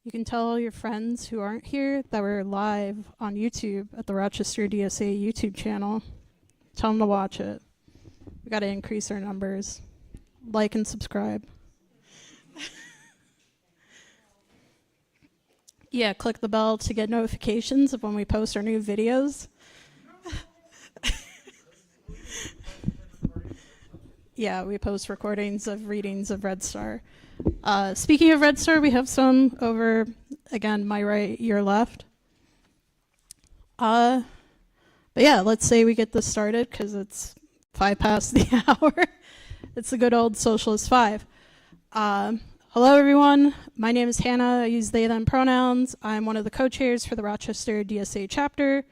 You can tell all your friends who aren't here that we're live on YouTube at the Rochester DSA YouTube channel. Tell them to watch it. We got to increase our numbers. Like and subscribe. Yeah, click the bell to get notifications of when we post our new videos. Yeah, we post recordings of readings of Red Star. Speaking of Red Star, we have some over, again, my right, your left. But yeah, let's say we get this started because it's 5 past the hour. It's the good old Socialist 5. Hello, everyone. My name is Hannah. I use they, them pronouns. I'm one of the co-chairs for the Rochester DSA chapter.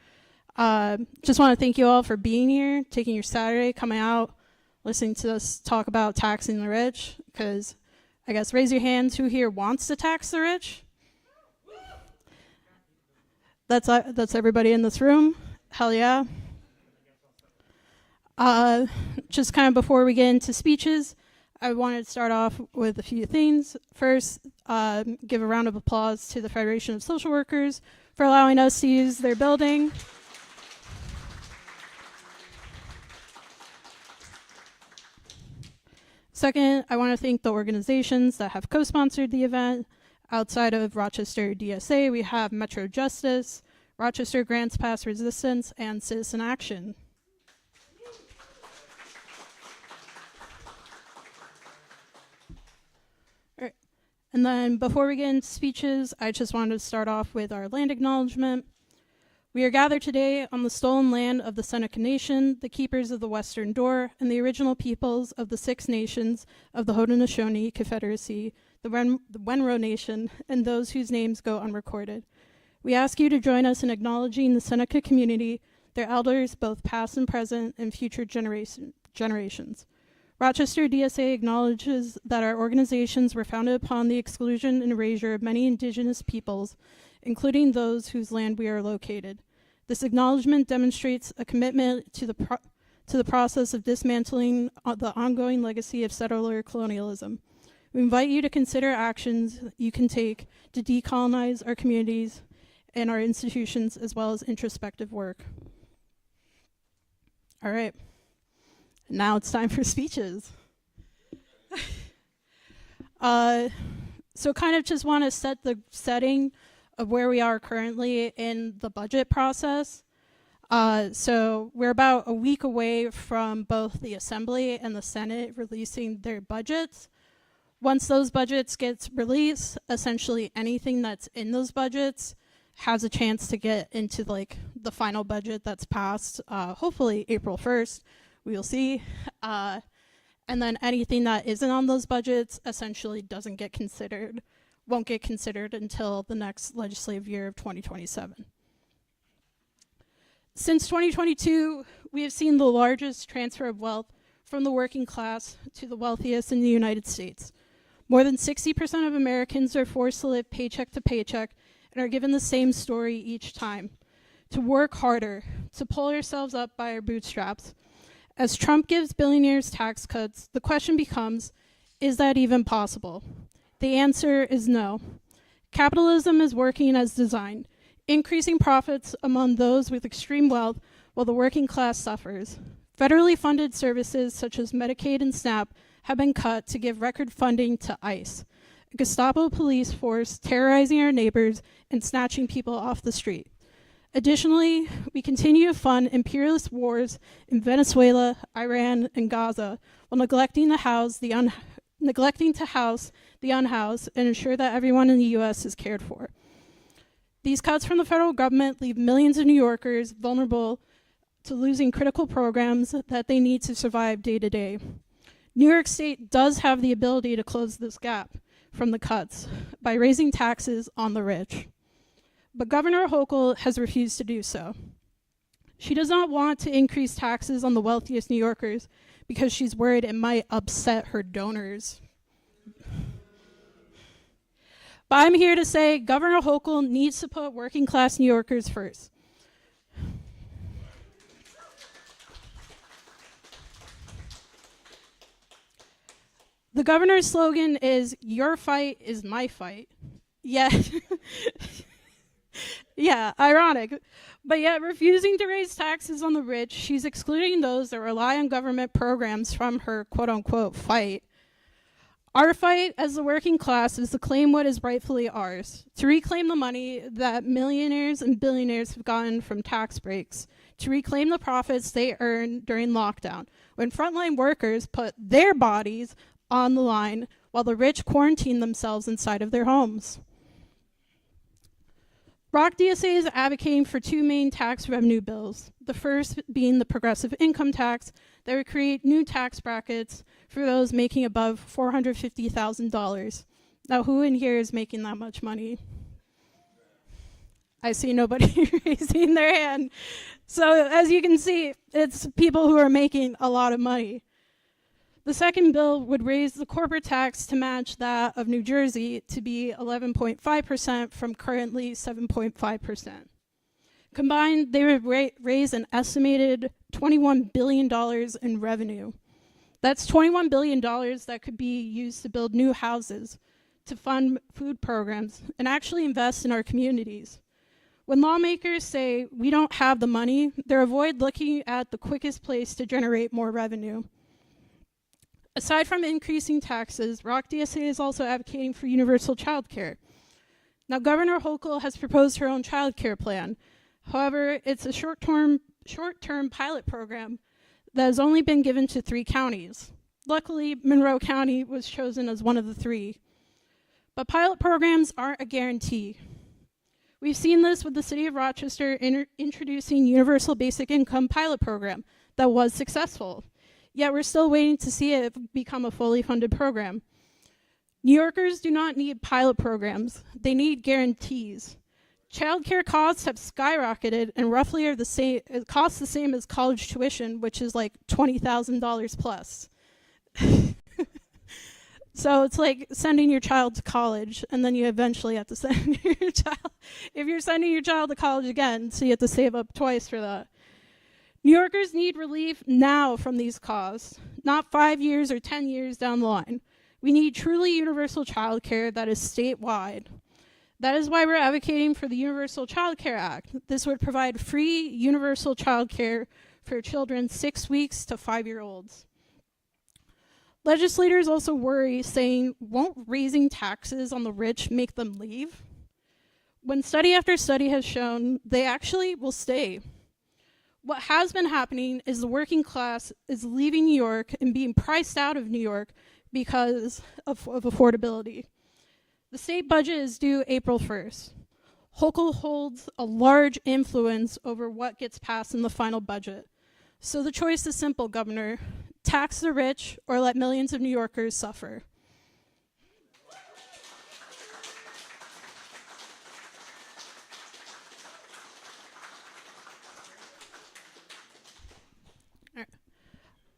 Just want to thank you all for being here, taking your Saturday, coming out, listening to us talk about taxing the rich, because I guess raise your hands who here wants to tax the rich. That's everybody in this room. Hell yeah. Just kind of before we get into speeches, I wanted to start off with a few things. First, give a round of applause to the Federation of Social Workers for allowing us to use their building. Second, I want to thank the organizations that have co-sponsored the event. Outside of Rochester DSA, we have Metro Justice, Rochester Grants Pass Resistance, and Citizen Action. All right. And then before we get into speeches, I just wanted to start off with our land acknowledgement. We are gathered today on the stolen land of the Seneca Nation, the keepers of the Western Door, and the original peoples of the 6 nations of the Haudenosaunee Confederacy, the Wenro Nation, and those whose names go unrecorded. We ask you to join us in acknowledging the Seneca community, their elders, both past and present, and future generations. Rochester DSA acknowledges that our organizations were founded upon the exclusion and erasure of many indigenous peoples, including those whose land we are located. This acknowledgement demonstrates a commitment to the process of dismantling the ongoing legacy of settler colonialism. We invite you to consider actions you can take to decolonize our communities and our institutions, as well as introspective work. All right, now it's time for speeches. So kind of just want to set the setting of where we are currently in the budget process. So we're about a week away from both the Assembly and the Senate releasing their budgets. Once those budgets get released, essentially anything that's in those budgets has a chance to get into like the final budget that's passed, hopefully April 1st, we will see. And then anything that isn't on those budgets essentially won't get considered until the next legislative year of 2027. Since 2022, we have seen the largest transfer of wealth from the working class to the wealthiest in the United States. More than 60% of Americans are forced to live paycheck to paycheck and are given the same story each time: to work harder, to pull ourselves up by our bootstraps. As Trump gives billionaires tax cuts, the question becomes, is that even possible? The answer is no. Capitalism is working as designed, increasing profits among those with extreme wealth while the working class suffers. Federally funded services such as Medicaid and SNAP have been cut to give record funding to ICE, a Gestapo police force terrorizing our neighbors and snatching people off the street. Additionally, we continue to fund imperialist wars in Venezuela, Iran, and Gaza while neglecting to house the unhoused and ensure that everyone in the U.S. is cared for. These cuts from the federal government leave millions of New Yorkers vulnerable to losing critical programs that they need to survive day to day. New York State does have the ability to close this gap from the cuts by raising taxes on the rich. But Governor Hochul has refused to do so. She does not want to increase taxes on the wealthiest New Yorkers because she's worried it might upset her donors. But I'm here to say Governor Hochul needs to put working class New Yorkers first. The governor's slogan is, "Your fight is my fight." Yet, yeah, ironic. But yet, refusing to raise taxes on the rich, she's excluding those that rely on government programs from her quote unquote fight. Our fight as the working class is to claim what is rightfully ours, to reclaim the money that millionaires and billionaires have gotten from tax breaks, to reclaim the profits they earned during lockdown, when frontline workers put their bodies on the line while the rich quarantine themselves inside of their homes. ROC DSA is advocating for two main tax revenue bills, the first being the progressive income tax that would create new tax brackets for those making above $450,000. Now, who in here is making that much money? I see nobody raising their hand. So as you can see, it's people who are making a lot of money. The second bill would raise the corporate tax to match that of New Jersey to be 11.5% from currently 7.5%. Combined, they would raise an estimated $21 billion in revenue. That's $21 billion that could be used to build new houses, to fund food programs, and actually invest in our communities. When lawmakers say we don't have the money, they avoid looking at the quickest place to generate more revenue. Aside from increasing taxes, ROC DSA is also advocating for universal childcare. Now, Governor Hochul has proposed her own childcare plan. However, it's a short-term pilot program that has only been given to 3 counties. Luckily, Monroe County was chosen as one of the 3. But pilot programs aren't a guarantee. We've seen this with the city of Rochester introducing universal basic income pilot program that was successful. Yet we're still waiting to see it become a fully funded program. New Yorkers do not need pilot programs. They need guarantees. Childcare costs have skyrocketed and roughly are the same. It costs the same as college tuition, which is like $20,000 plus. So it's like sending your child to college, and then you eventually have to send your child. If you're sending your child to college again, so you have to save up twice for that. New Yorkers need relief now from these costs, not 5 years or 10 years down the line. We need truly universal childcare that is statewide. That is why we're advocating for the Universal Child Care Act. This would provide free universal childcare for children 6 weeks to 5-year-olds. Legislators also worry, saying, won't raising taxes on the rich make them leave? When study after study has shown, they actually will stay. What has been happening is the working class is leaving New York and being priced out of New York because of affordability. The state budget is due April 1st. Hochul holds a large influence over what gets passed in the final budget. So the choice is simple, Governor. Tax the rich or let millions of New Yorkers suffer.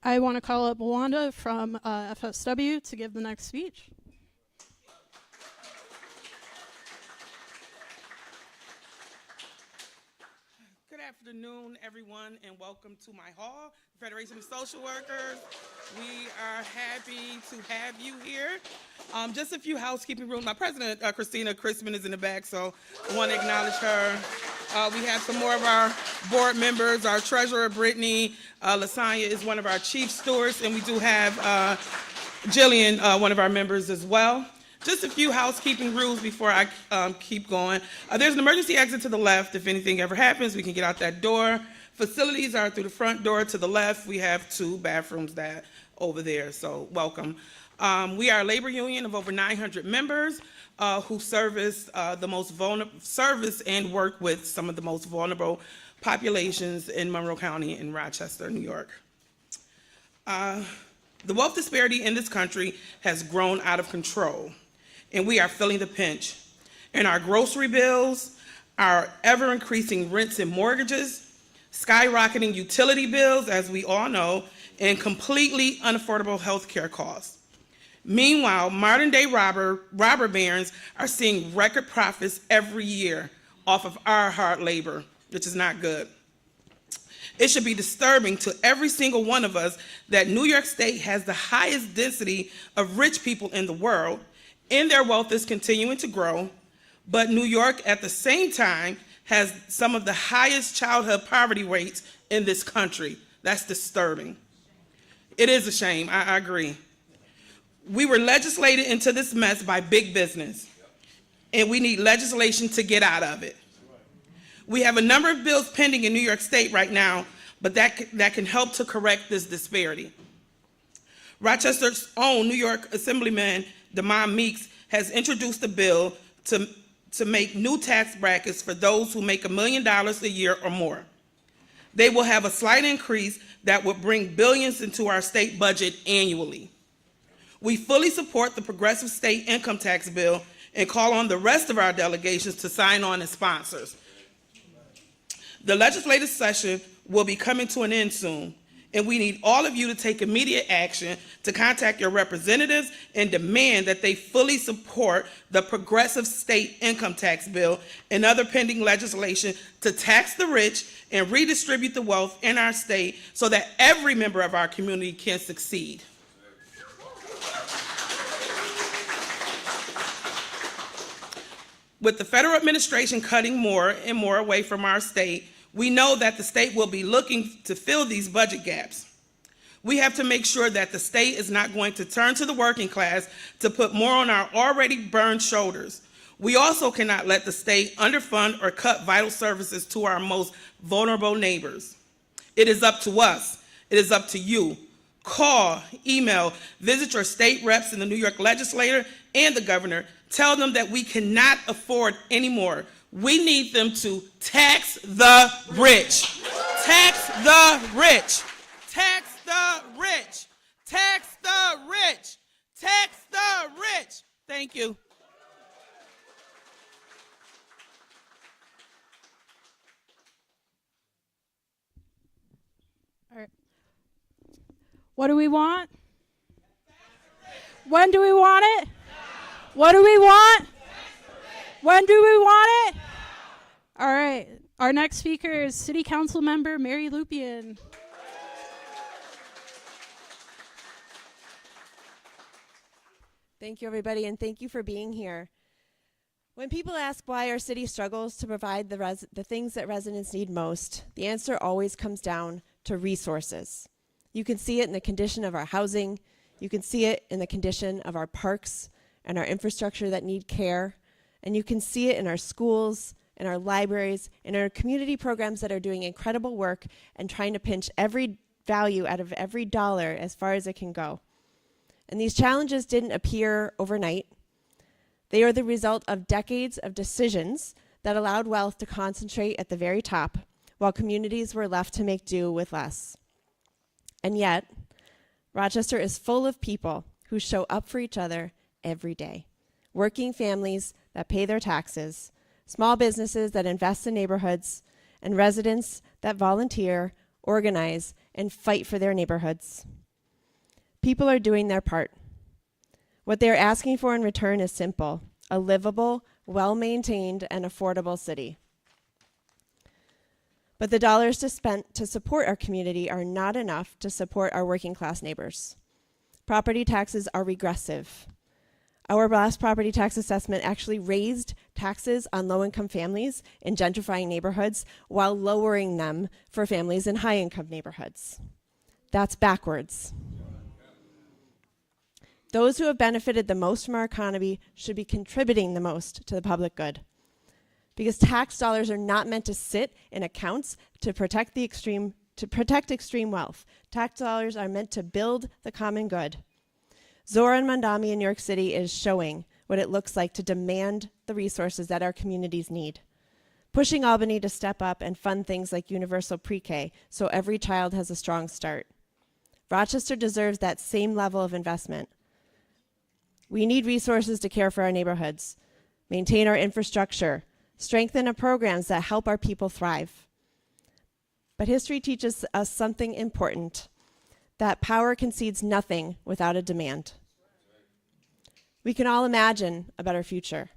I want to call up Wanda from FSW to give the next speech. Good afternoon, everyone, and welcome to my hall, Federation of Social Workers. We are happy to have you here. Just a few housekeeping rules. My president, Christina Crispin, is in the back, so I want to acknowledge her. We have some more of our board members. Our treasurer, Brittany Lasagna, is one of our chief stewards, and we do have Jillian, one of our members as well. Just a few housekeeping rules before I keep going. There's an emergency exit to the left. If anything ever happens, we can get out that door. Facilities are through the front door to the left. We have 2 bathrooms that over there, so welcome. We are a labor union of over 900 members who service the most vulnerable, service and work with some of the most vulnerable populations in Monroe County and Rochester, New York. The wealth disparity in this country has grown out of control, and we are feeling the pinch. In our grocery bills, our ever-increasing rents and mortgages, skyrocketing utility bills, as we all know, and completely unaffordable health care costs. Meanwhile, modern-day robber barons are seeing record profits every year off of our hard labor, which is not good. It should be disturbing to every single one of us that New York State has the highest density of rich people in the world, and their wealth is continuing to grow. But New York, at the same time, has some of the highest childhood poverty rates in this country. That's disturbing. It is a shame, I agree. We were legislated into this mess by big business, and we need legislation to get out of it. We have a number of bills pending in New York State right now, but that can help to correct this disparity. Rochester's own New York Assemblyman, Demond Meeks, has introduced a bill to make new tax brackets for those who make $1 million a year or more. They will have a slight increase that would bring billions into our state budget annually. We fully support the progressive state income tax bill and call on the rest of our delegations to sign on as sponsors. The legislative session will be coming to an end soon, and we need all of you to take immediate action to contact your representatives and demand that they fully support the progressive state income tax bill and other pending legislation to tax the rich and redistribute the wealth in our state so that every member of our community can succeed. With the federal administration cutting more and more away from our state, we know that the state will be looking to fill these budget gaps. We have to make sure that the state is not going to turn to the working class to put more on our already burned shoulders. We also cannot let the state underfund or cut vital services to our most vulnerable neighbors. It is up to us. It is up to you. Call, email, visit your state reps in the New York legislature and the governor. Tell them that we cannot afford anymore. We need them to tax the rich. Tax the rich. Tax the rich. Tax the rich. Tax the rich. Thank you. All right. What do we want? When do we want it? What do we want? When do we want it? All right. Our next speaker is City Council Member Mary Lupian. Thank you, everybody, and thank you for being here. When people ask why our city struggles to provide the things that residents need most, the answer always comes down to resources. You can see it in the condition of our housing. You can see it in the condition of our parks and our infrastructure that need care. And you can see it in our schools, in our libraries, in our community programs that are doing incredible work and trying to pinch every value out of every dollar as far as it can go. And these challenges didn't appear overnight. They are the result of decades of decisions that allowed wealth to concentrate at the very top, while communities were left to make do with less. And yet, Rochester is full of people who show up for each other every day. Working families that pay their taxes, small businesses that invest in neighborhoods, and residents that volunteer, organize, and fight for their neighborhoods. People are doing their part. What they're asking for in return is simple: a livable, well-maintained, and affordable city. But the dollars spent to support our community are not enough to support our working-class neighbors. Property taxes are regressive. Our last property tax assessment actually raised taxes on low-income families in gentrifying neighborhoods while lowering them for families in high-income neighborhoods. That's backwards. Those who have benefited the most from our economy should be contributing the most to the public good. Because tax dollars are not meant to sit in accounts to protect extreme wealth. Tax dollars are meant to build the common good. Zoran Mandami in New York City is showing what it looks like to demand the resources that our communities need. Pushing Albany to step up and fund things like universal pre-K so every child has a strong start. Rochester deserves that same level of investment. We need resources to care for our neighborhoods, maintain our infrastructure, strengthen our programs that help our people thrive. But history teaches us something important, that power concedes nothing without a demand. We can all imagine a better future.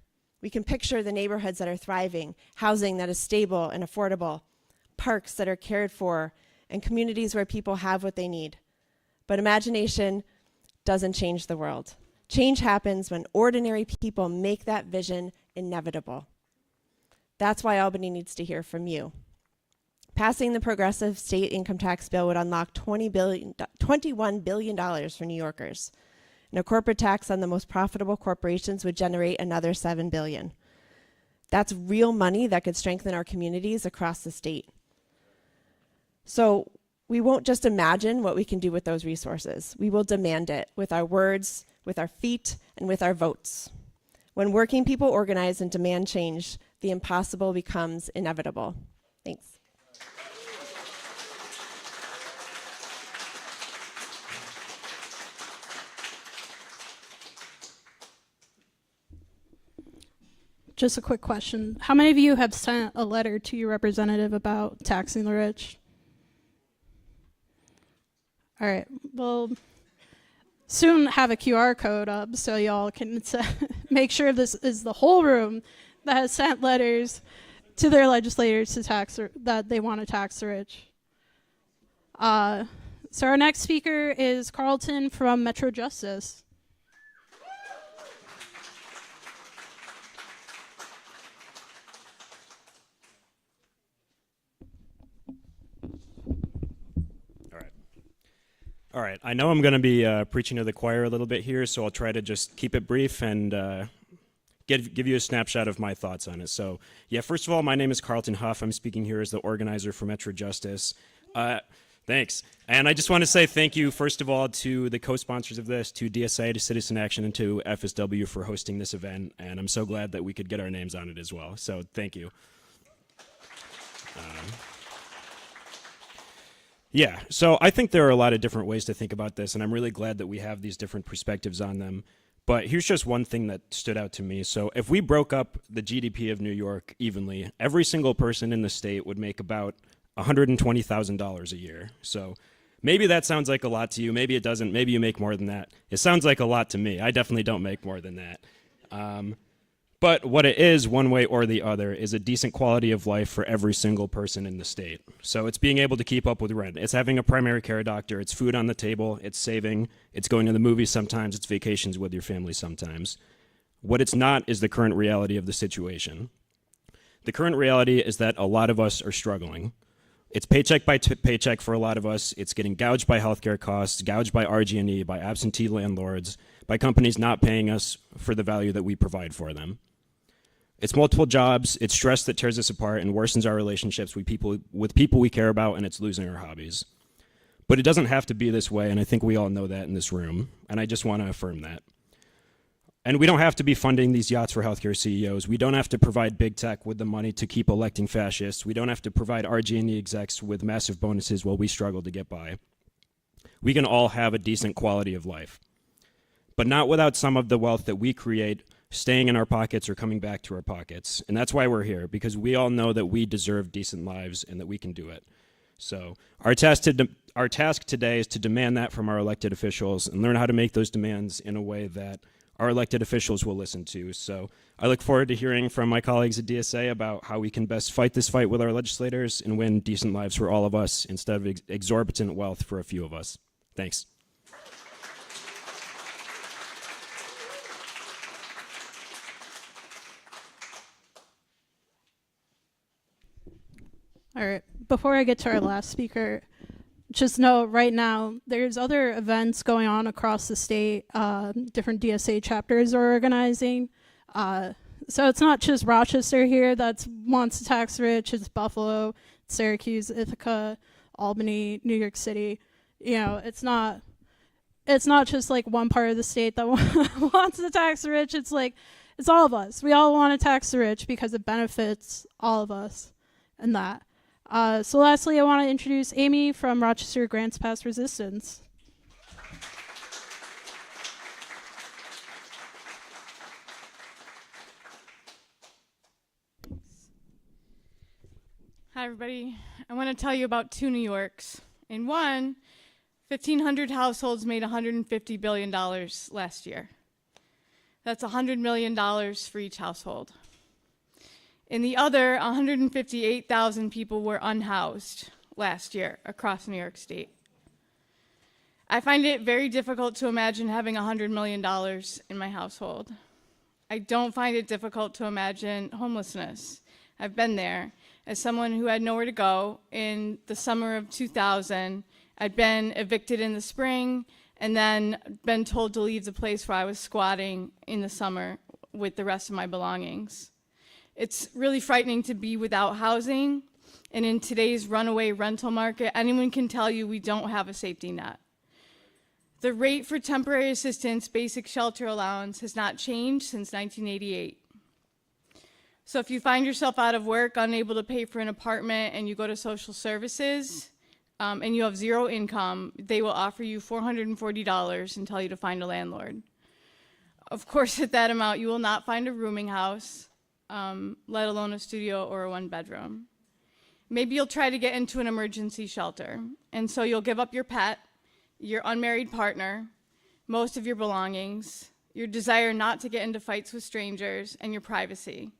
We can picture the neighborhoods that are thriving, housing that is stable and affordable, parks that are cared for, and communities where people have what they need. But imagination doesn't change the world. Change happens when ordinary people make that vision inevitable. That's why Albany needs to hear from you. Passing the progressive state income tax bill would unlock $21 billion for New Yorkers. And a corporate tax on the most profitable corporations would generate another $7 billion. That's real money that could strengthen our communities across the state. So we won't just imagine what we can do with those resources. We will demand it with our words, with our feet, and with our votes. When working people organize and demand change, the impossible becomes inevitable. Thanks. Just a quick question. How many of you have sent a letter to your representative about taxing the rich? All right. Well, soon have a QR code up so y'all can make sure this is the whole room that has sent letters to their legislators to that they want to tax the rich. So our next speaker is Carlton from Metro Justice. All right, I know I'm going to be preaching to the choir a little bit here, so I'll try to just keep it brief and give you a snapshot of my thoughts on it. So, yeah, first of all, my name is Carlton Huff. I'm speaking here as the organizer for Metro Justice. Thanks. And I just want to say thank you, first of all, to the co-sponsors of this, to DSA, to Citizen Action, and to FSW for hosting this event. And I'm so glad that we could get our names on it as well. So thank you. Yeah, so I think there are a lot of different ways to think about this, and I'm really glad that we have these different perspectives on them. But here's just one thing that stood out to me. So if we broke up the GDP of New York evenly, every single person in the state would make about $120,000 a year. So maybe that sounds like a lot to you. Maybe it doesn't. Maybe you make more than that. It sounds like a lot to me. I definitely don't make more than that. But what it is, one way or the other, is a decent quality of life for every single person in the state. So it's being able to keep up with rent. It's having a primary care doctor. It's food on the table. It's saving. It's going to the movies sometimes. It's vacations with your family sometimes. What it's not is the current reality of the situation. The current reality is that a lot of us are struggling. It's paycheck by paycheck for a lot of us. It's getting gouged by healthcare costs, gouged by RG&E, by absentee landlords, by companies not paying us for the value that we provide for them. It's multiple jobs, it's stress that tears us apart and worsens our relationships with people we care about, and it's losing our hobbies. But it doesn't have to be this way, and I think we all know that in this room, and I just want to affirm that. And we don't have to be funding these yachts for healthcare CEOs. We don't have to provide big tech with the money to keep electing fascists. We don't have to provide RG&E execs with massive bonuses while we struggle to get by. We can all have a decent quality of life, but not without some of the wealth that we create staying in our pockets or coming back to our pockets. And that's why we're here, because we all know that we deserve decent lives and that we can do it. So our task today is to demand that from our elected officials and learn how to make those demands in a way that our elected officials will listen to. So I look forward to hearing from my colleagues at DSA about how we can best fight this fight with our legislators and win decent lives for all of us instead of exorbitant wealth for a few of us. Thanks. All right, before I get to our last speaker, just know right now there's other events going on across the state. Different DSA chapters are organizing. So it's not just Rochester here that wants to tax rich. It's Buffalo, Syracuse, Ithaca, Albany, New York City. You know, it's not just like one part of the state that wants to tax the rich. It's like, it's all of us. We all want to tax the rich because it benefits all of us and that. So lastly, I want to introduce Amy from Rochester Grants Past Resistance. Hi, everybody. I want to tell you about two New Yorks. In one, 1,500 households made $150 billion last year. That's $100 million for each household. In the other, 158,000 people were unhoused last year across New York State. I find it very difficult to imagine having $100 million in my household. I don't find it difficult to imagine homelessness. I've been there. As someone who had nowhere to go in the summer of 2000, I'd been evicted in the spring and then been told to leave the place where I was squatting in the summer with the rest of my belongings. It's really frightening to be without housing, and in today's runaway rental market, anyone can tell you we don't have a safety net. The rate for temporary assistance basic shelter allowance has not changed since 1988. So if you find yourself out of work, unable to pay for an apartment, and you go to social services, and you have zero income, they will offer you $440 and tell you to find a landlord. Of course, at that amount, you will not find a rooming house, let alone a studio or a one-bedroom. Maybe you'll try to get into an emergency shelter, and so you'll give up your pet, your unmarried partner, most of your belongings, your desire not to get into fights with strangers, and your privacy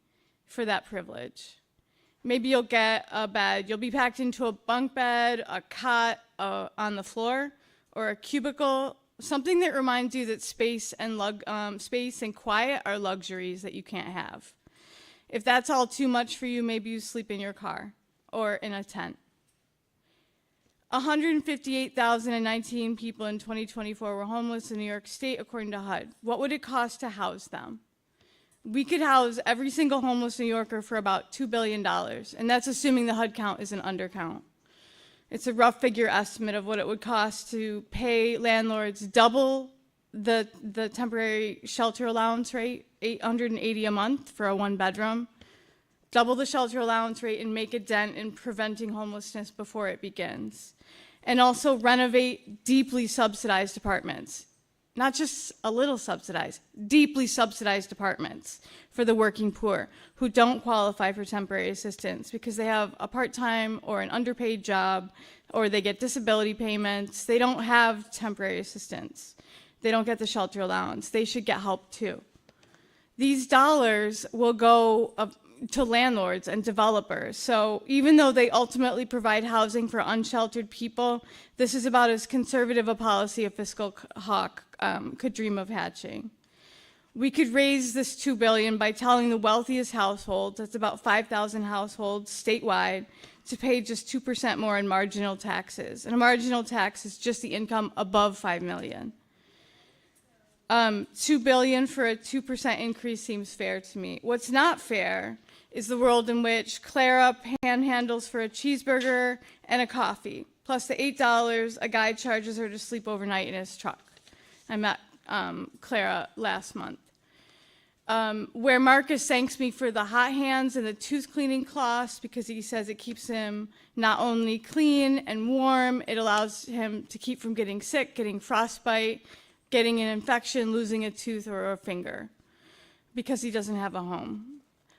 for that privilege. Maybe you'll get a bed. You'll be packed into a bunk bed, a cot on the floor, or a cubicle, something that reminds you that space and quiet are luxuries that you can't have. If that's all too much for you, maybe you sleep in your car or in a tent. 158,019 people in 2024 were homeless in New York State, according to HUD. What would it cost to house them? We could house every single homeless New Yorker for about $2 billion, and that's assuming the HUD count is an undercount. It's a rough figure estimate of what it would cost to pay landlords double the temporary shelter allowance rate, $880 a month for a one-bedroom, double the shelter allowance rate, and make a dent in preventing homelessness before it begins. And also renovate deeply subsidized apartments. Not just a little subsidized, deeply subsidized apartments for the working poor who don't qualify for temporary assistance because they have a part-time or an underpaid job, or they get disability payments. They don't have temporary assistance. They don't get the shelter allowance. They should get help too. These dollars will go to landlords and developers. So even though they ultimately provide housing for unsheltered people, this is about as conservative a policy a fiscal hawk could dream of hatching. We could raise this $2 billion by telling the wealthiest households, that's about 5,000 households statewide, to pay just 2% more in marginal taxes. And a marginal tax is just the income above $5 million. $2 billion for a 2% increase seems fair to me. What's not fair is the world in which Clara panhandles for a cheeseburger and a coffee, plus the $8 a guy charges her to sleep overnight in his truck. I met Clara last month. Where Marcus thanks me for the hot hands and the tooth cleaning cloths because he says it keeps him not only clean and warm, it allows him to keep from getting sick, getting frostbite, getting an infection, losing a tooth or a finger because he doesn't have a home.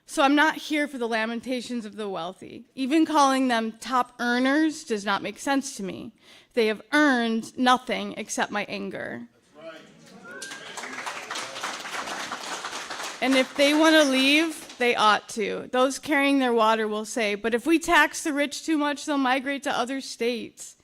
So I'm not here for the lamentations of the wealthy. Even calling them top earners does not make sense to me. They have earned nothing except my anger. And if they want to leave, they ought to. Those carrying their water will say, but if we tax the rich too much, they'll migrate to other states,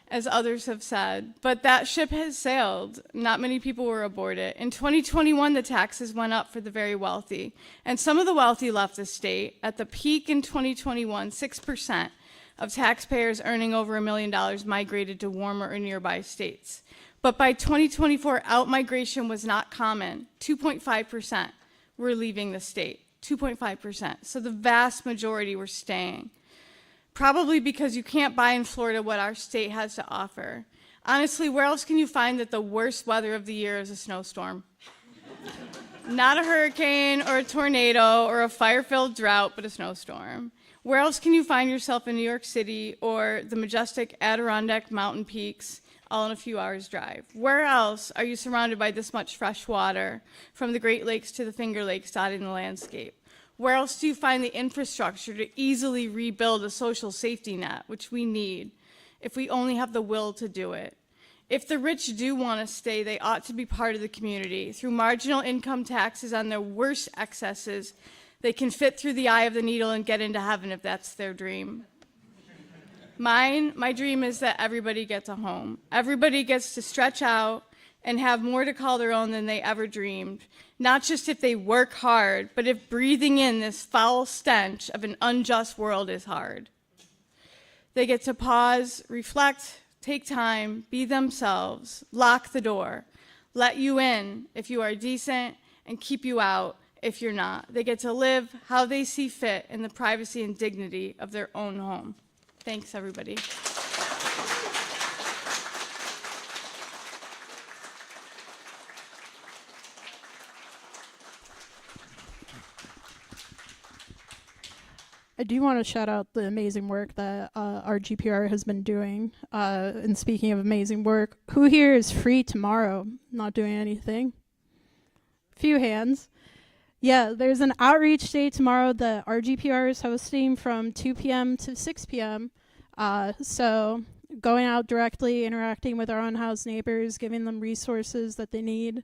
as others have said. But that ship has sailed. Not many people were aboard it. In 2021, the taxes went up for the very wealthy. And some of the wealthy left the state. At the peak in 2021, 6% of taxpayers earning over $1 million migrated to warmer or nearby states. But by 2024, out-migration was not common. 2.5% were leaving the state, 2.5%. So the vast majority were staying. Probably because you can't buy in Florida what our state has to offer. Honestly, where else can you find that the worst weather of the year is a snowstorm? Not a hurricane or a tornado or a fire-filled drought, but a snowstorm. Where else can you find yourself in New York City or the majestic Adirondack mountain peaks all in a few hours' drive? Where else are you surrounded by this much fresh water from the Great Lakes to the Finger Lakes dotting the landscape? Where else do you find the infrastructure to easily rebuild a social safety net, which we need, if we only have the will to do it? If the rich do want to stay, they ought to be part of the community. Through marginal income taxes on their worst excesses, they can fit through the eye of the needle and get into heaven if that's their dream. My dream is that everybody gets a home. Everybody gets to stretch out and have more to call their own than they ever dreamed. Not just if they work hard, but if breathing in this foul stench of an unjust world is hard. They get to pause, reflect, take time, be themselves, lock the door, let you in if you are decent, and keep you out if you're not. They get to live how they see fit in the privacy and dignity of their own home. Thanks, everybody. I do want to shout out the amazing work that our GPR has been doing. And speaking of amazing work, who here is free tomorrow, not doing anything? Few hands. Yeah, there's an outreach day tomorrow that our GPR is hosting from 2 p.m. to 6 p.m. So going out directly, interacting with our unhoused neighbors, giving them resources that they need.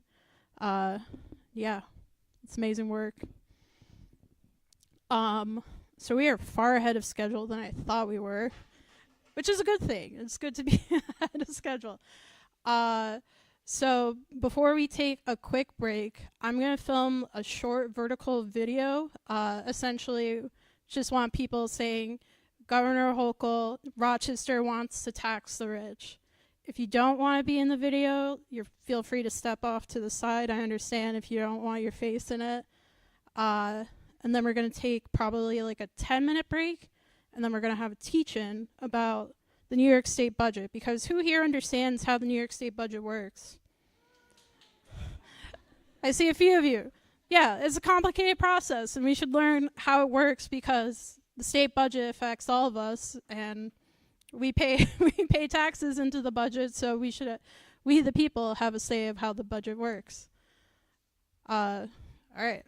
Yeah, it's amazing work. So we are far ahead of schedule than I thought we were, which is a good thing. It's good to be ahead of schedule. So before we take a quick break, I'm going to film a short vertical video. Essentially, just want people saying, Governor Hochul, Rochester wants to tax the rich. If you don't want to be in the video, feel free to step off to the side. I understand if you don't want your face in it. And then we're going to take probably like a 10-minute break, and then we're going to have a teach-in about the New York State budget, because who here understands how the New York State budget works? I see a few of you. Yeah, it's a complicated process, and we should learn how it works because the state budget affects all of us, and we pay we pay taxes into the budget, so we the people have a say of how the budget works. All right.